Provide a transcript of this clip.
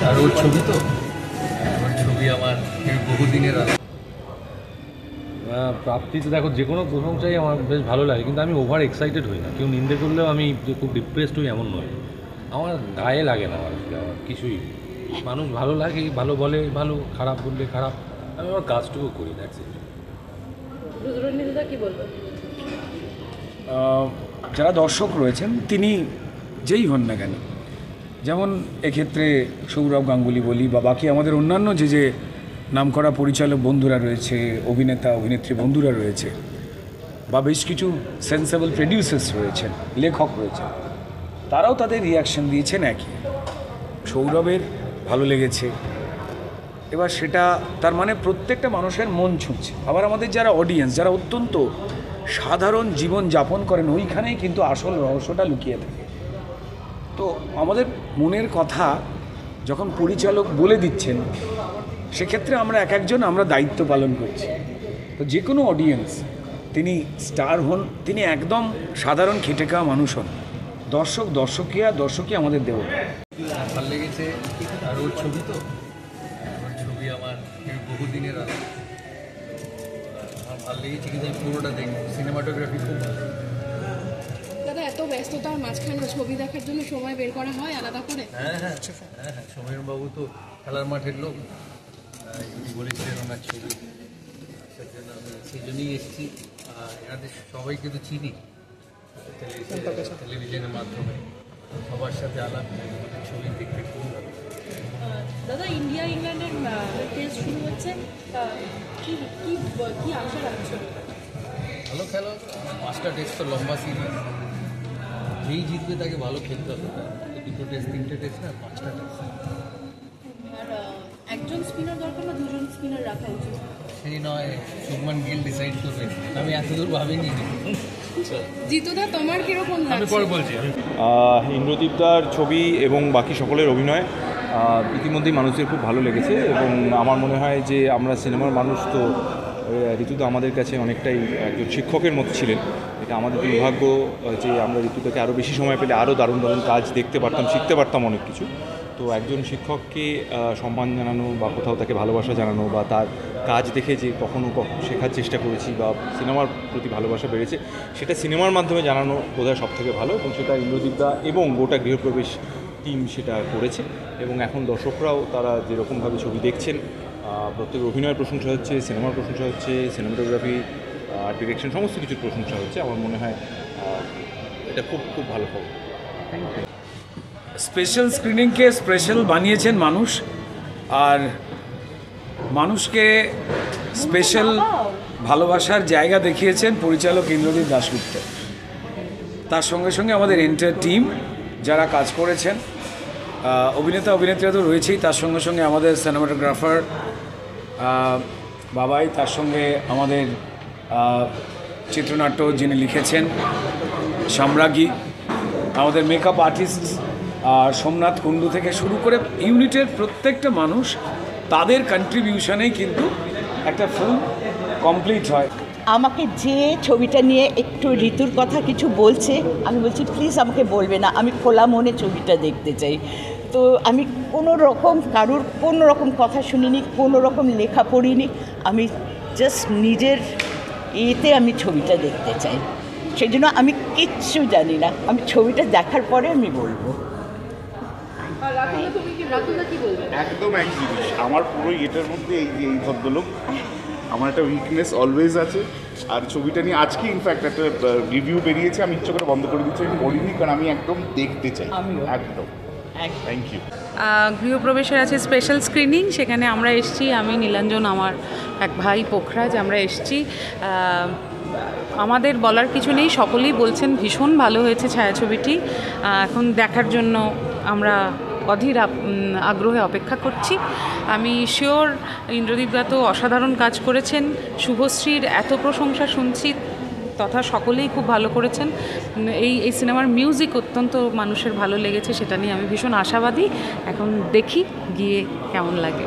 আর ওর ছবি তো ওর ছবি আমার বহুদিনের প্রাপ্তিতে দেখো যে কোনো প্রশংসাই আমার বেশ ভালো লাগে, কিন্তু আমি ওভার এক্সাইটেড হই না। কেউ নিন্দে করলেও আমি যে খুব ডিপ্রেসড হই এমন নয়। আমার গায়ে লাগে না, আমার কিছুই। মানুষ ভালো লাগে, ভালো বলে ভালো, খারাপ বললে খারাপ, আমি আমার কাজটুকু করি। That's it. কি বলবেন? যারা দর্শক রয়েছেন তিনি যেই হন না কেন, যেমন এক্ষেত্রে সৌরভ গাঙ্গুলি বলি বা বাকি আমাদের অন্যান্য যে নামকরা পরিচালক বন্ধুরা রয়েছে, অভিনেতা অভিনেত্রী বন্ধুরা রয়েছে, বা বেশ কিছু সেন্সেবল প্রডিউসার্স রয়েছেন, লেখক রয়েছেন, তারাও তাদের রিয়াকশন দিয়েছেন একই। সৌরভের ভালো লেগেছে, এবার সেটা তার মানে প্রত্যেকটা মানুষের মন ছুঁচ্ছে। আবার আমাদের যারা অডিয়েন্স, যারা অত্যন্ত সাধারণ জীবন যাপন করেন, ওইখানেই কিন্তু আসল রহস্যটা লুকিয়ে থাকে। তো আমাদের মনের কথা যখন পরিচালক বলে দিচ্ছেন, সেক্ষেত্রে আমরা একজন আমরা দায়িত্ব পালন করছি। তো যে কোনো অডিয়েন্স, তিনি স্টার হন, তিনি একদম সাধারণ খেটে খাওয়া মানুষ হন, দর্শকই আমাদের দেব। ভালো লেগেছে। আর ওর ছবি তো ওর ছবি আমার বহুদিনের আমার ভালো লেগেছে, কিন্তু আমি পুরোটা দেখব। সিনেমাটোগ্রাফি খুব ভালো। দাদা, এত ব্যস্ততার মাঝখানে ছবি দেখার জন্য সময় বের করা হয় আলাদা করে? হ্যাঁ, সমীরণবাবু তো খেলার মাঠের লোক, বলেছিলেন ওনার ছবি, সেজন্য আমি সেই জন্যই এসেছি। এনাদের সবাইকে তো চিনি টেলিভিশনের মাধ্যমে, সবার সাথে আলাপ, ছবি দেখতে খুব ভালো। দাদা, ইন্ডিয়া ইংল্যান্ডের টেস্ট শুরু হচ্ছে, কি আশা রাখছো? ভালো খেলো। 5টা টেস্ট তো লম্বা সিরিজ, যেই জিতবে তাকে ভালো খেলতে হবে। 2টো টেস্ট, 3টে টেস্ট না, 5টা টেস্ট। আর একজন স্পিনার দরকার না দুজন স্পিনার রাখা উচিত? সেই নয়, শুভমান গিল ডিসাইড করবে, আমি এতদূর ভাবিনি। জিতুদা, তোমার কিরকম লাগছে? পরে বলছি। ইন্দ্রদীপদার ছবি এবং বাকি সকলের অভিনয় ইতিমধ্যেই মানুষের খুব ভালো লেগেছে, এবং আমার মনে হয় যে আমরা সিনেমার মানুষ তো ঋতুদা আমাদের কাছে অনেকটাই একজন শিক্ষকের মতো ছিলেন। এটা আমাদের দুর্ভাগ্য যে আমরা ঋতুদাকে আরও বেশি সময় পেলে আরও দারুণ দারুণ কাজ দেখতে পারতাম, শিখতে পারতাম অনেক কিছু। তো একজন শিক্ষককে সম্মান জানানো বা কোথাও তাকে ভালোবাসা জানানো বা তার কাজ দেখে যে কখনো শেখার চেষ্টা করেছি বা সিনেমার প্রতি ভালোবাসা বেড়েছে, সেটা সিনেমার মাধ্যমে জানানো বোধহয় সবথেকে ভালো, এবং সেটা ইন্দ্রদীপদা এবং গোটা গৃহপ্রবেশ টিম সেটা করেছে। এবং এখন দর্শকরাও তারা যেরকমভাবে ছবি দেখছেন, প্রত্যেকের অভিনয়ের প্রশংসা হচ্ছে, সিনেমার প্রশংসা হচ্ছে, সিনেমাটোগ্রাফি, ডিরেকশন, সমস্ত কিছুর প্রশংসা হচ্ছে। আমার মনে হয় এটা খুব খুব ভালো খবর। Thank you. স্পেশাল স্ক্রিনিংকে স্পেশাল বানিয়েছেন মানুষ, আর মানুষকে স্পেশাল ভালোবাসার জায়গা দেখিয়েছেন পরিচালক ইন্দ্রদীপ দাশগুপ্ত। তার সঙ্গে সঙ্গে আমাদের এন্টার টিম যারা কাজ করেছেন, অভিনেতা অভিনেত্রীরা তো রয়েছেই, তার সঙ্গে সঙ্গে আমাদের সিনেমাটোগ্রাফার বাবাই, তার সঙ্গে আমাদের চিত্রনাট্য যিনি লিখেছেন সাম্রাজ্ঞী, আমাদের মেকআপ আর্টিস্ট আর সোমনাথ কুণ্ডু থেকে শুরু করে ইউনিটের প্রত্যেকটা মানুষ, তাদের কন্ট্রিবিউশনেই কিন্তু একটা ফিল্ম কমপ্লিট হয়। আমাকে যে ছবিটা নিয়ে একটু ঋতুর কথা কিছু বলছে, আমি বলছি প্লিজ আমাকে বলবে না, আমি খোলা মনে ছবিটা দেখতে চাই। তো আমি কারুর কোনো রকম কথা শুনিনি, কোনো রকম লেখা পড়িনি, আমি জাস্ট নিজের আমি ছবিটা দেখতে চাই। সেই জন্য আমি কিচ্ছু জানি না, আমি ছবিটা দেখার পরে আমি বলবো। একদম এক জিনিস, আমার পুরো এটার মধ্যে এই ভদ্রলোক, আমার একটা উইকনেস অলওয়েজ আছে। আর ছবিটা নিয়ে আজকে ইনফ্যাক্ট একটা রিভিউ বেরিয়েছে, আমি ইচ্ছে করে বন্ধ করে দিচ্ছি, আমি পড়িনি, কারণ আমি একদম দেখতে চাই। একদম থ্যাংক ইউ। গৃহপ্রবেশের আছে স্পেশাল স্ক্রিনিং, সেখানে আমরা এসেছি, আমি নীলাঞ্জন, আমার এক ভাই পোখরাজ, আমরা এসেছি। আমাদের বলার কিছু নেই, সকলেই বলছেন ভীষণ ভালো হয়েছে ছায়াছবিটি। এখন দেখার জন্য আমরা অধীর আগ্রহে অপেক্ষা করছি। আমি শিওর ইন্দ্রদীপদা তো অসাধারণ কাজ করেছেন, শুভশ্রীর এত প্রশংসা শুনছি, তথা সকলেই খুব ভালো করেছেন। এই সিনেমার মিউজিক অত্যন্ত মানুষের ভালো লেগেছে, সেটা নিয়ে আমি ভীষণ আশাবাদী। এখন দেখি গিয়ে কেমন লাগে।